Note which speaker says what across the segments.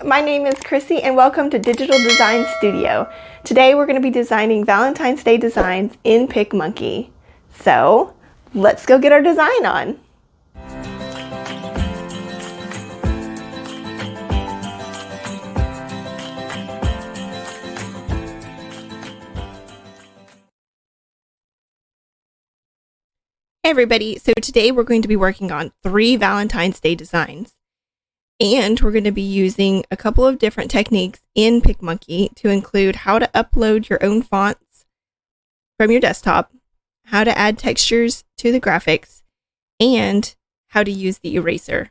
Speaker 1: my name is Chrissy and welcome to Digital Design Studio. Today we're going to be designing Valentine's Day designs in PicMonkey. So let's go get our design on. Hey everybody, so today we're going to be working on 3 Valentine's Day designs. And we're going to be using a couple of different techniques in PicMonkey to include how to upload your own fonts from your desktop, how to add textures to the graphics, and how to use the eraser.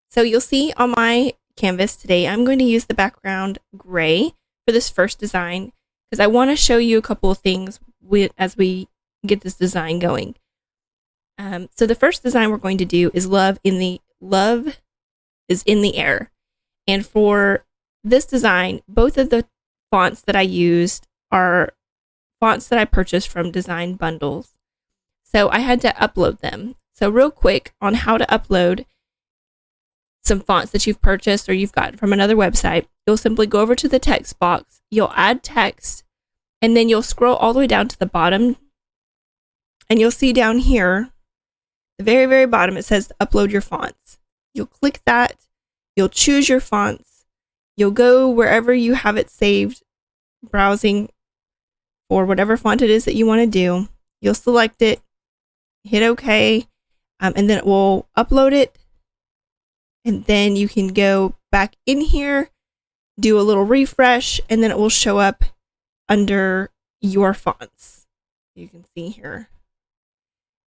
Speaker 1: So you'll see on my canvas today, I'm going to use the background gray for this first design because I want to show you a couple of things as we get this design going. So the first design we're going to do is Love is in the Air. And for this design, both of the fonts that I used are fonts that I purchased from design bundles. So I had to upload them. So real quick on how to upload some fonts that you've purchased or you've gotten from another website, you'll simply go over to the text box, you'll add text, and then you'll scroll all the way down to the bottom, and you'll see down here, the very, very bottom, it says upload your fonts. You'll click that, you'll choose your fonts, you'll go wherever you have it saved, browsing for whatever font it is that you want to do. You'll select it, hit OK, and then it will upload it. And then you can go back in here, do a little refresh, and then it will show up under your fonts. You can see here.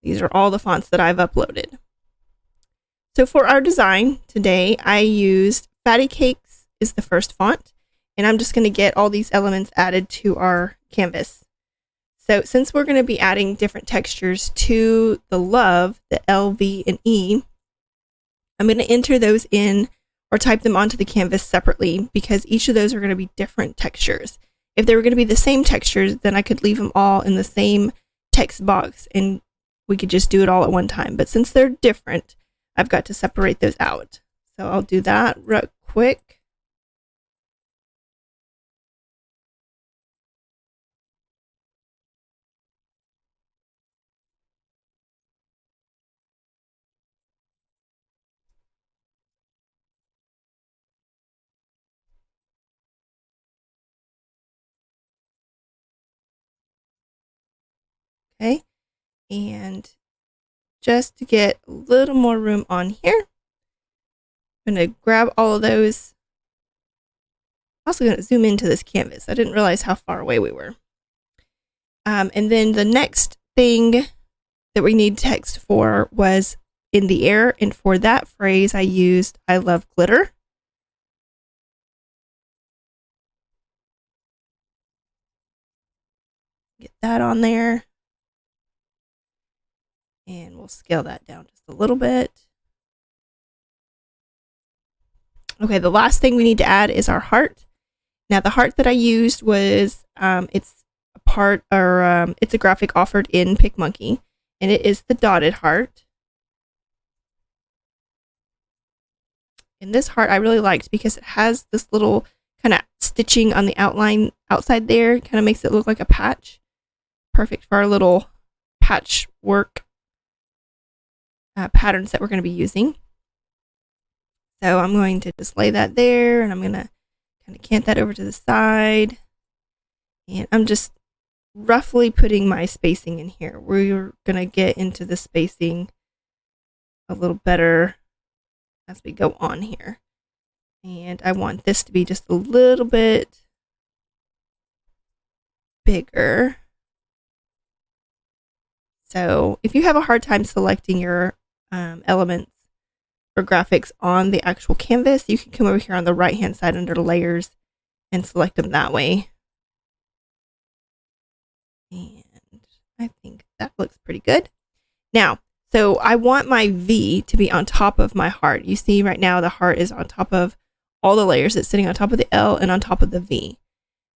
Speaker 1: These are all the fonts that I've uploaded. So for our design today, I used Fatty Cakes is the first font, and I'm just going to get all these elements added to our canvas. So since we're going to be adding different textures to the Love, the L, V, and E, I'm going to enter those in or type them onto the canvas separately because each of those are going to be different textures. If they were going to be the same textures, then I could leave them all in the same text box and we could just do it all at one time. But since they're different, I've got to separate those out. So I'll do that real quick. Okay. And just to get a little more room on here, I'm going to grab all of those. I'm also going to zoom into this canvas. I didn't realize how far away we were. And then the next thing that we need text for was in the air. And for that phrase, I used I love glitter. Get that on there. And we'll scale that down just a little bit. Okay, the last thing we need to add is our heart. Now the heart that I used was, it's a graphic offered in PicMonkey, and it is the dotted heart. And this heart I really liked because it has this little kind of stitching on the outline outside there. Kind of makes it look like a patch. Perfect for our little patchwork patterns that we're going to be using. So I'm going to just lay that there, and I'm going to kind of cant that over to the side. And I'm just roughly putting my spacing in here. We're going to get into the spacing a little better as we go on here. And I want this to be just a little bit bigger. So if you have a hard time selecting your elements or graphics on the actual canvas, you can come over here on the right hand side under layers and select them that way. And I think that looks pretty good. Now, so I want my V to be on top of my heart. You see right now the heart is on top of all the layers. It's sitting on top of the L and on top of the V.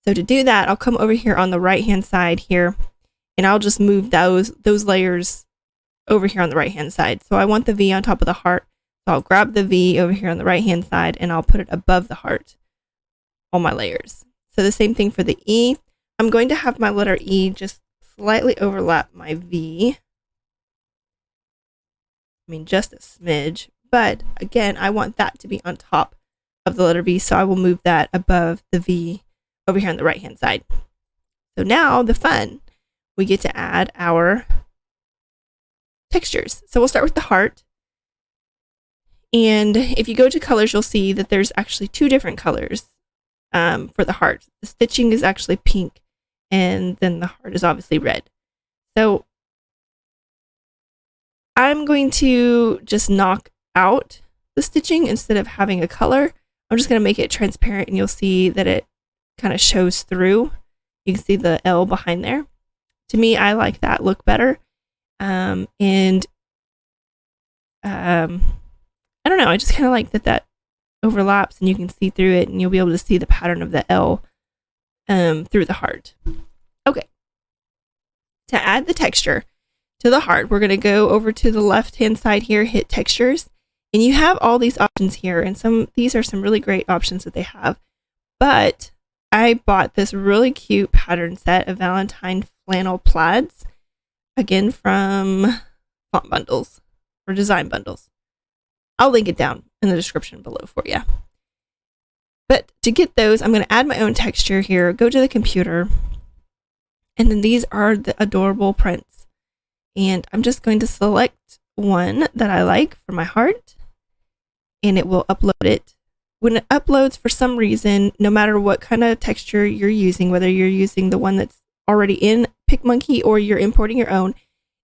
Speaker 1: So to do that, I'll come over here on the right hand side here, and I'll just move those layers over here on the right hand side. So I want the V on top of the heart. So I'll grab the V over here on the right hand side and I'll put it above the heart, all my layers. So the same thing for the E. I'm going to have my letter E just slightly overlap my V. I mean, just a smidge, but again, I want that to be on top of the letter V, so I will move that above the V over here on the right hand side. So now the fun, we get to add our textures. So we'll start with the heart. And if you go to colors, you'll see that there's actually two different colors for the heart. The stitching is actually pink, and then the heart is obviously red. So I'm going to just knock out the stitching instead of having a color. I'm just going to make it transparent, and you'll see that it kind of shows through. You can see the L behind there. To me, I like that look better. I don't know, I just kind of like that overlaps and you can see through it, and you'll be able to see the pattern of the L through the heart. Okay. To add the texture to the heart, we're going to go over to the left hand side here, hit textures, and you have all these options here, and these are some really great options that they have. But I bought this really cute pattern set of Valentine flannel plaids, again from Font Bundles or Design Bundles. I'll link it down in the description below for you. But to get those, I'm going to add my own texture here, go to the computer, and then these are the adorable prints. And I'm just going to select one that I like for my heart, and it will upload it. When it uploads, for some reason, no matter what kind of texture you're using, whether you're using the one that's already in PicMonkey or you're importing your own,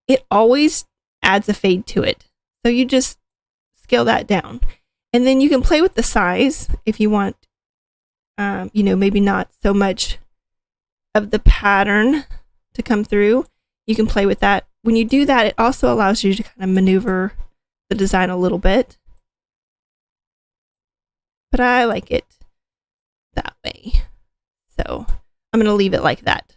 Speaker 1: it always adds a fade to it. So you just scale that down. And then you can play with the size if you want, maybe not so much of the pattern to come through. You can play with that. When you do that, it also allows you to kind of maneuver the design a little bit. But I like it that way. So I'm going to leave it like that.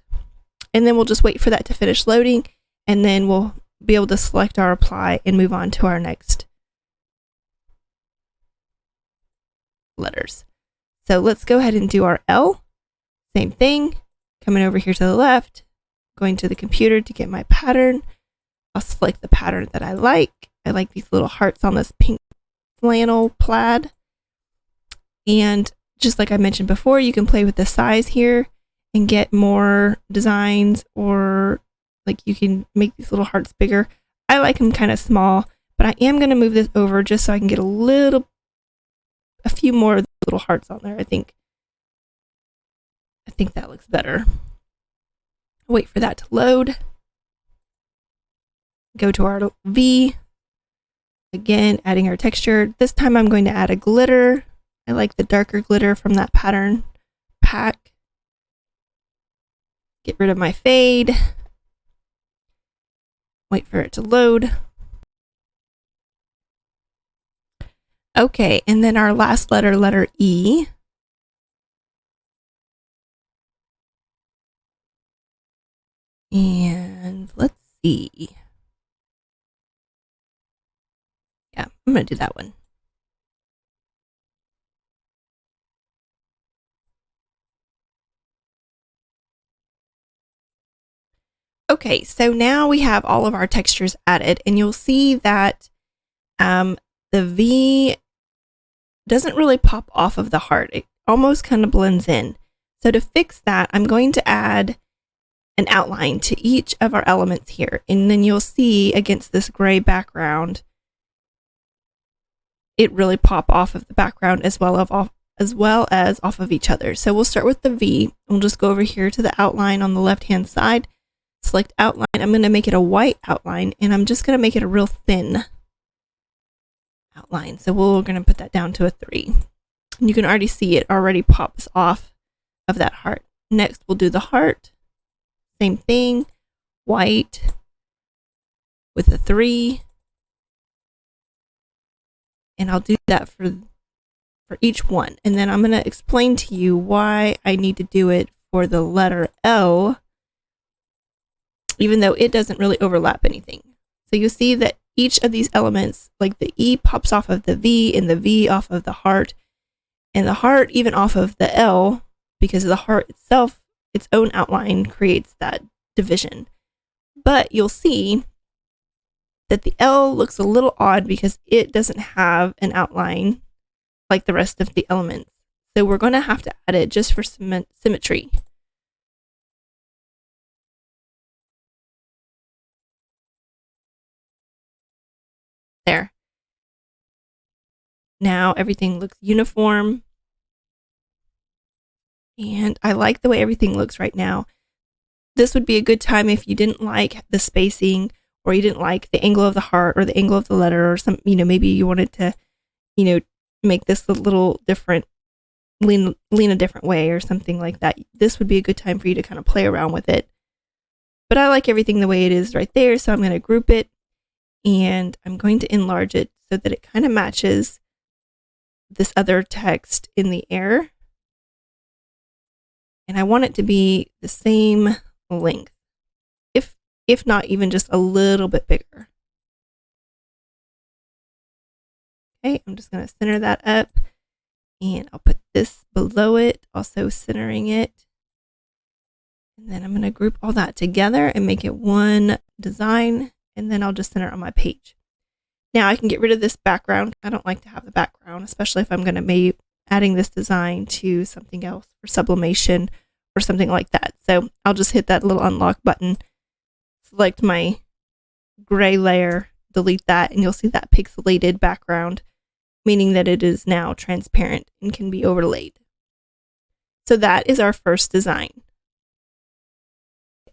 Speaker 1: And then we'll just wait for that to finish loading, and then we'll be able to select our apply and move on to our next letters. So let's go ahead and do our L. Same thing, coming over here to the left, going to the computer to get my pattern. I'll select the pattern that I like. I like these little hearts on this pink flannel plaid. And just like I mentioned before, you can play with the size here and get more designs, or like you can make these little hearts bigger. I like them kind of small, but I am going to move this over just so I can get a few more little hearts on there. I think that looks better. Wait for that to load. Go to our V. Again, adding our texture. This time I'm going to add a glitter. I like the darker glitter from that pattern pack. Get rid of my fade. Wait for it to load. Okay, and then our last letter, letter E. And let's see. Yeah, I'm going to do that one. Okay, so now we have all of our textures added, and you'll see that the V doesn't really pop off of the heart. It almost kind of blends in. So to fix that, I'm going to add an outline to each of our elements here, and then you'll see against this gray background, it really pop off of the background as well as off of each other. So we'll start with the V. We'll just go over here to the outline on the left-hand side. Select outline. I'm going to make it a white outline, and I'm just going to make it a real thin outline. So we're going to put that down to a 3. And you can already see it already pops off of that heart. Next, we'll do the heart. Same thing, white with a 3. And I'll do that for each one. And then I'm going to explain to you why I need to do it for the letter L, even though it doesn't really overlap anything. So you'll see that each of these elements, like the E pops off of the V and the V off of the heart, and the heart even off of the L, because the heart itself, its own outline creates that division. But you'll see that the L looks a little odd because it doesn't have an outline like the rest of the elements. So we're going to have to add it just for symmetry. There. Now everything looks uniform. And I like the way everything looks right now. This would be a good time if you didn't like the spacing, or you didn't like the angle of the heart or the angle of the letter, or some, maybe you wanted to, make this a little different, lean a different way or something like that. This would be a good time for you to kind of play around with it. But I like everything the way it is right there, so I'm going to group it, and I'm going to enlarge it so that it kind of matches this other text in the air. And I want it to be the same length, if not even just a little bit bigger. Okay, I'm just going to center that up, and I'll put this below it, also centering it. And then I'm going to group all that together and make it one design, and then I'll just center it on my page. Now I can get rid of this background. I don't like to have the background, especially if I'm going to be adding this design to something else for sublimation or something like that. So I'll just hit that little unlock button, select my gray layer, delete that, and you'll see that pixelated background, meaning that it is now transparent and can be overlaid. So that is our first design.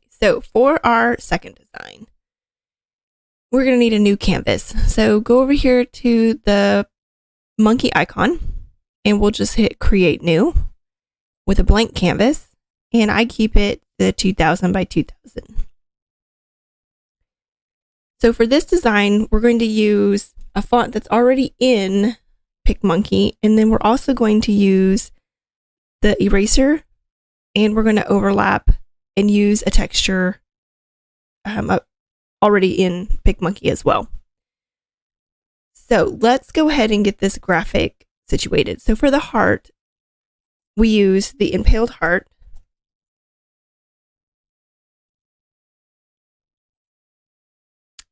Speaker 1: So for our second design, we're going to need a new canvas. So go over here to the monkey icon, and we'll just hit create new with a blank canvas, and I keep it the 2000 by 2000. So for this design, we're going to use a font that's already in PicMonkey, and then we're also going to use the eraser, and we're going to overlap and use a texture already in PicMonkey as well. So let's go ahead and get this graphic situated. So for the heart, we use the impaled heart.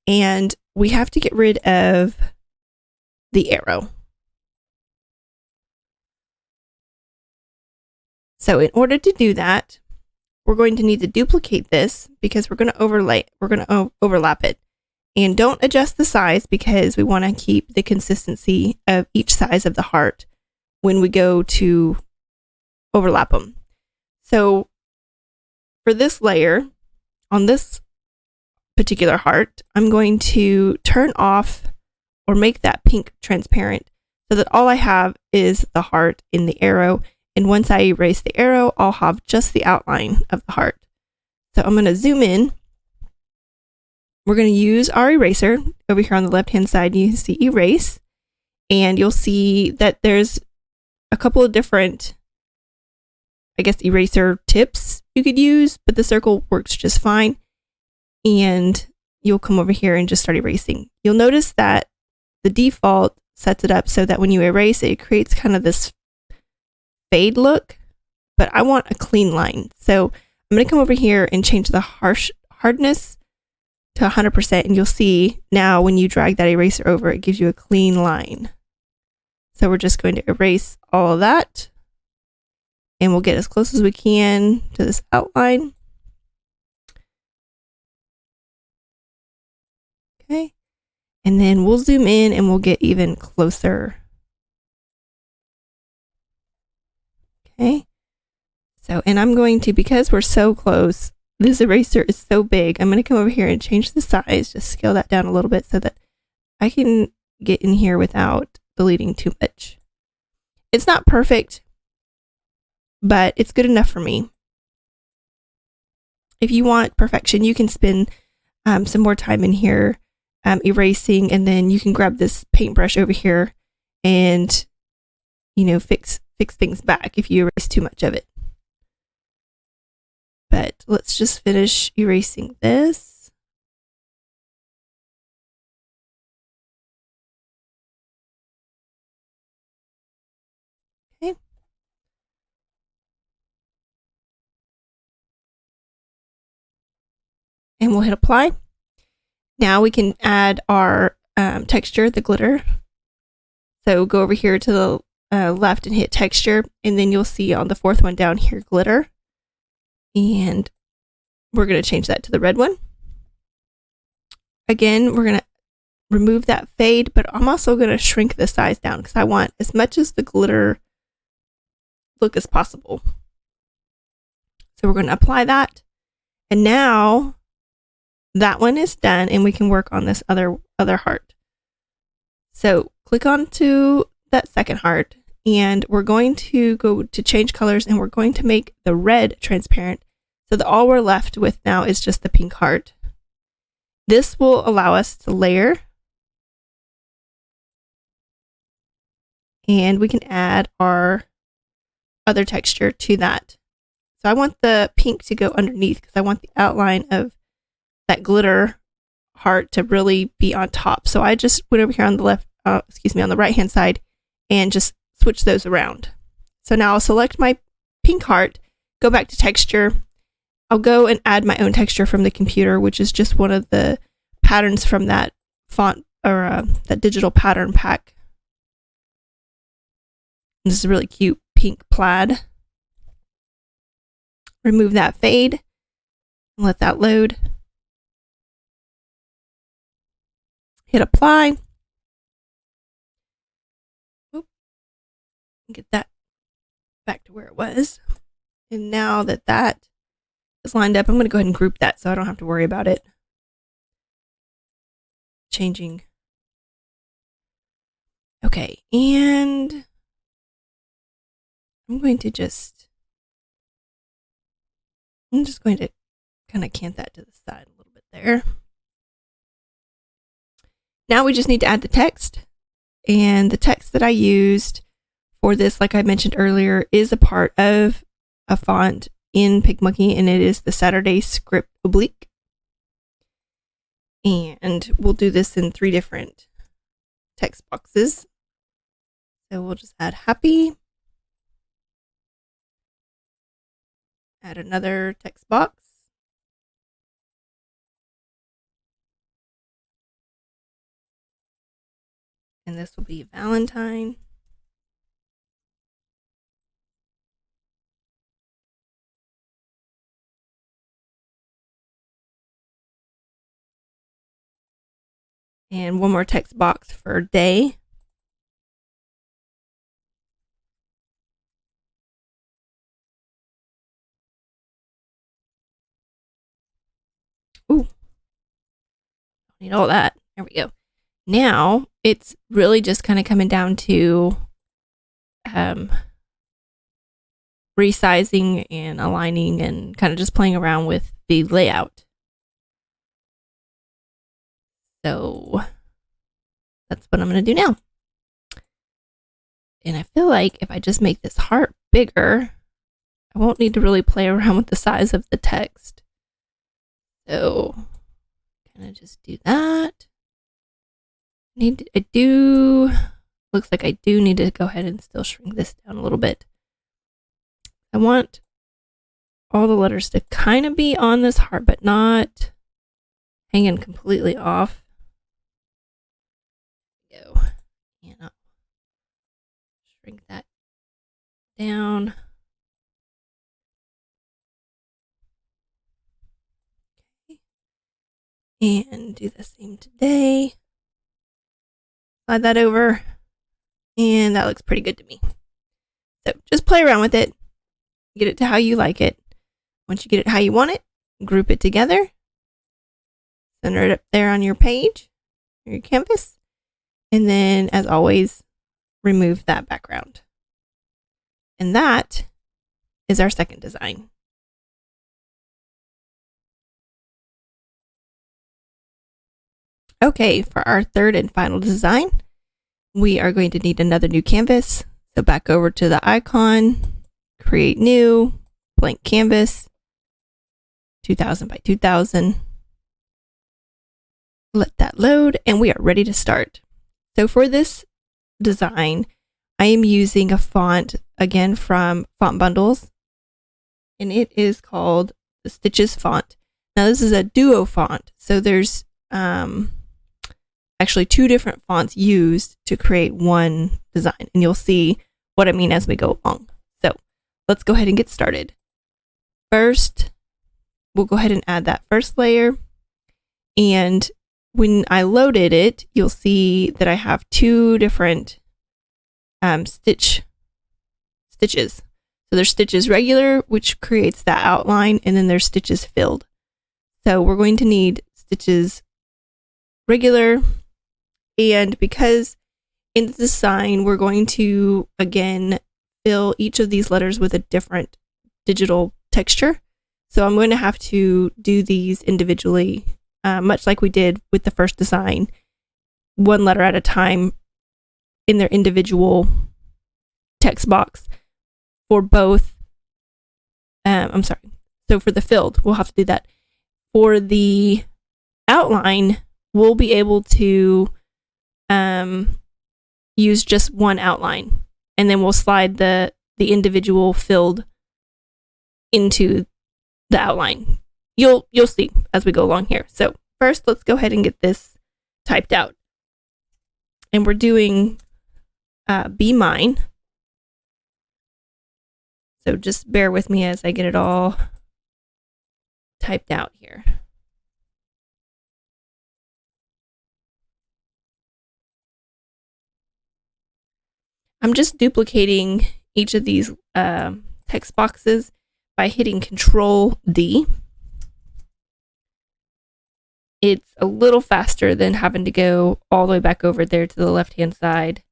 Speaker 1: And we have to get rid of the arrow. So in order to do that, we're going to need to duplicate this because we're going to overlap it. And don't adjust the size because we want to keep the consistency of each size of the heart when we go to overlap them. So for this layer, on this particular heart, I'm going to turn off or make that pink transparent so that all I have is the heart in the arrow. And once I erase the arrow, I'll have just the outline of the heart. So I'm going to zoom in. We're going to use our eraser. Over here on the left-hand side, you see erase. And you'll see that there's a couple of different, eraser tips you could use, but the circle works just fine. And you'll come over here and just start erasing. You'll notice that the default sets it up so that when you erase it, it creates kind of this fade look, but I want a clean line. So I'm going to come over here and change the hardness to 100%, and you'll see now when you drag that eraser over, it gives you a clean line. So we're just going to erase all of that, and we'll get as close as we can to this outline. Okay, and then we'll zoom in and we'll get even closer. Okay, so, and I'm going to, because we're so close, this eraser is so big, I'm going to come over here and change the size, just scale that down a little bit so that I can get in here without deleting too much. It's not perfect, but it's good enough for me. If you want perfection, you can spend some more time in here erasing, and then you can grab this paintbrush over here and, fix things back if you erase too much of it. But let's just finish erasing this. and we'll hit apply. Now we can add our texture, the glitter. So go over here to the left and hit texture, and then you'll see on the fourth one down here, glitter. And we're going to change that to the red one. Again, we're going to remove that fade, but I'm also going to shrink the size down because I want as much as the glitter look as possible. So we're going to apply that. And now that one is done, and we can work on this other heart. So click onto that second heart, and we're going to go to change colors, and we're going to make the red transparent so that all we're left with now is just the pink heart. This will allow us to layer, and we can add our other texture to that. So I want the pink to go underneath because I want the outline of that glitter heart to really be on top. So I just went over here on the left, on the right hand side, and just switch those around. So now I'll select my pink heart, go back to texture. I'll go and add my own texture from the computer, which is just one of the patterns from that font or that digital pattern pack. This is a really cute pink plaid. Remove that fade and let that load. Hit apply. Oop. Get that back to where it was. And now that that is lined up, I'm going to go ahead and group that so I don't have to worry about it changing. Okay, and I'm just going to kind of cant that to the side a little bit there. Now we just need to add the text, and the text that I used for this, like I mentioned earlier, is a part of a font in PicMonkey, and it is the Saturday script Oblique. And we'll do this in 3 different text boxes. So we'll just add happy, add another text box, and this will be Valentine. And one more text box for day. Ooh, need all that. There we go. Now it's really just kind of coming down to resizing and aligning and kind of just playing around with the layout. So that's what I'm going to do now. And I feel like if I just make this heart bigger, I won't need to really play around with the size of the text. So kind of just do that. Looks like I do need to go ahead and still shrink this down a little bit. I want all the letters to kind of be on this heart, but not hanging completely off. Go. And I'll shrink that down. Okay. And do the same today. Slide that over, and that looks pretty good to me. So just play around with it, get it to how you like it. Once you get it how you want it, group it together, center it up there on your page, your canvas, and then, as always, remove that background. And that is our second design. Okay, for our third and final design, we are going to need another new canvas. So back over to the icon, create new, blank canvas, 2000 by 2000. Let that load, and we are ready to start. So for this design, I am using a font, again, from Font Bundles, and it is called the Stitches font. Now this is a duo font, so there's actually two different fonts used to create one design, and you'll see what I mean as we go along. So let's go ahead and get started. First, we'll go ahead and add that first layer, and when I loaded it, you'll see that I have two different stitches. So there's stitches regular, which creates that outline, and then there's stitches filled. So we're going to need stitches regular, and because in the design, we're going to, again, fill each of these letters with a different digital texture. So I'm going to have to do these individually, much like we did with the first design, one letter at a time in their individual text box for both. So for the filled, we'll have to do that. For the outline, we'll be able to use just one outline, and then we'll slide the individual filled into the outline. You'll see as we go along here. So first, let's go ahead and get this typed out. And we're doing Be Mine. So just bear with me as I get it all typed out here. I'm just duplicating each of these text boxes by hitting Control D. It's a little faster than having to go all the way back over there to the left-hand side.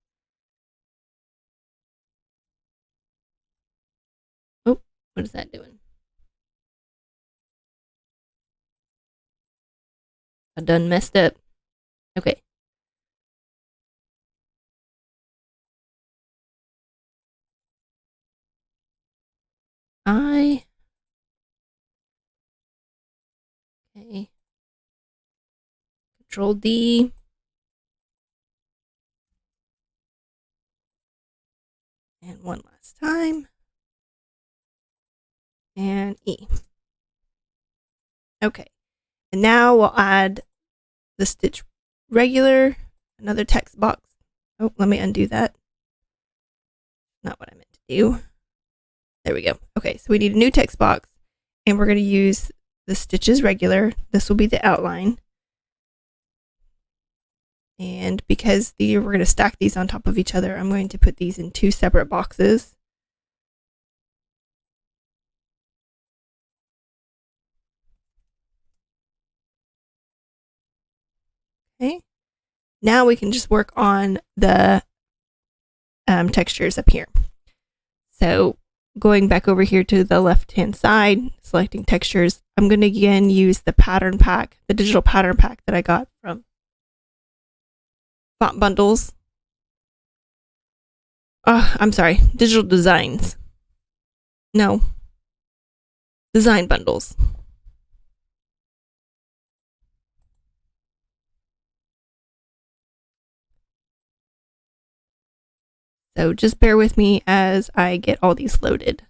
Speaker 1: Oh, what is that doing? I done messed up. Okay. Okay. Control D. And one last time. And E. Okay. And now we'll add the stitch regular, another text box. Oh, let me undo that. Not what I meant to do. There we go. Okay, so we need a new text box, and we're going to use the stitches regular. This will be the outline. And because we're going to stack these on top of each other, I'm going to put these in two separate boxes. Okay. Now we can just work on the textures up here. So going back over here to the left-hand side, selecting textures, I'm going to again use the pattern pack, the digital pattern pack that I got from Font Bundles. I'm sorry, Digital Designs. No. Design Bundles. So just bear with me as I get all these loaded.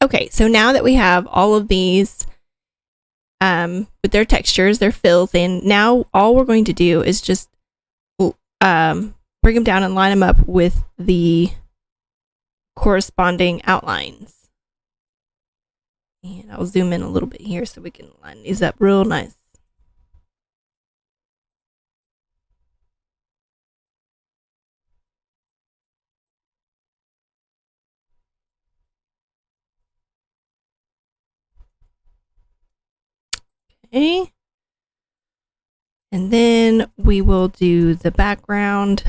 Speaker 1: Okay, so now that we have all of these with their textures, their fills in, now all we're going to do is just bring them down and line them up with the corresponding outlines. And I'll zoom in a little bit here so we can line these up real nice. Okay. And then we will do the background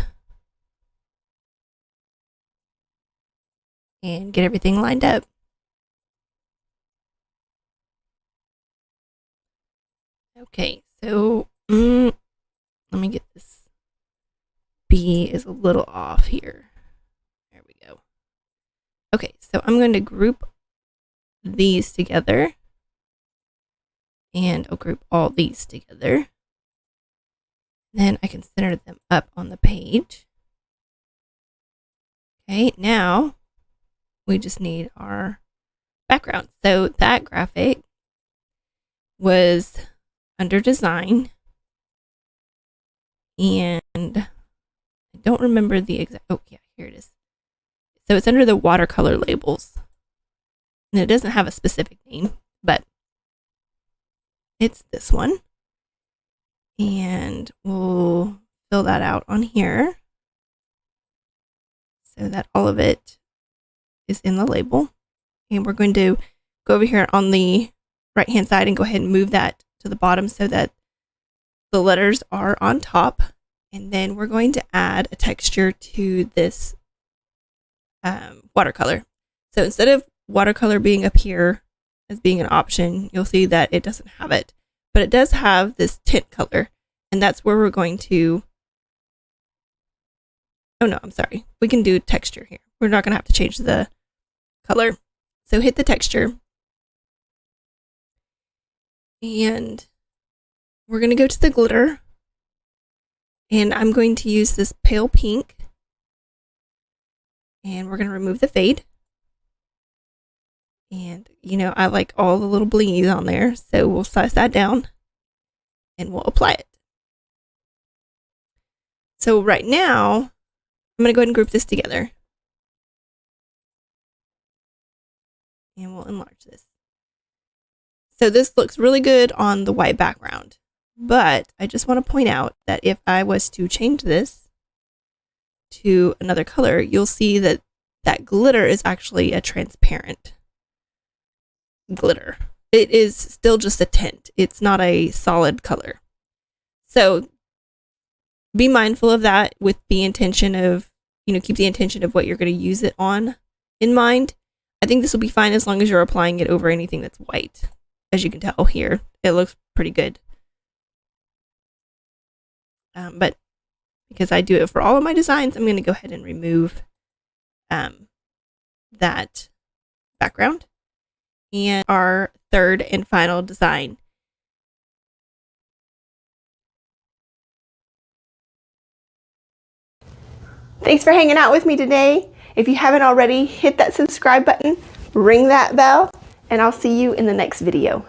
Speaker 1: and get everything lined up. Okay, so let me get this. B is a little off here. There we go. Okay, so I'm going to group these together. And I'll group all these together. Then I can center them up on the page. Okay, now we just need our background. So that graphic was under design. And I don't remember the exact, oh yeah, here it is. So it's under the watercolor labels. And it doesn't have a specific name, but it's this one. And we'll fill that out on here so that all of it is in the label. And we're going to go over here on the right hand side and go ahead and move that to the bottom so that the letters are on top. And then we're going to add a texture to this watercolor. So instead of watercolor being up here as being an option, you'll see that it doesn't have it. But it does have this tint color, and that's where we're going to, oh no, I'm sorry. We can do texture here. We're not going to have to change the color. So hit the texture, and we're going to go to the glitter, and I'm going to use this pale pink, and we're going to remove the fade. And, you know, I like all the little blingies on there, so we'll size that down and we'll apply it. So right now, I'm going to go ahead and group this together. And we'll enlarge this. So this looks really good on the white background, but I just want to point out that if I was to change this to another color, you'll see that that glitter is actually a transparent glitter. It is still just a tint. It's not a solid color. So be mindful of that with the intention of, you know, keep the intention of what you're going to use it on in mind. I think this will be fine as long as you're applying it over anything that's white. As you can tell here, it looks pretty good. But because I do it for all of my designs, I'm going to go ahead and remove that background. And our third and final design.
Speaker 2: Thanks for hanging out with me today. If you haven't already, hit that subscribe button, ring that bell, and I'll see you in the next video.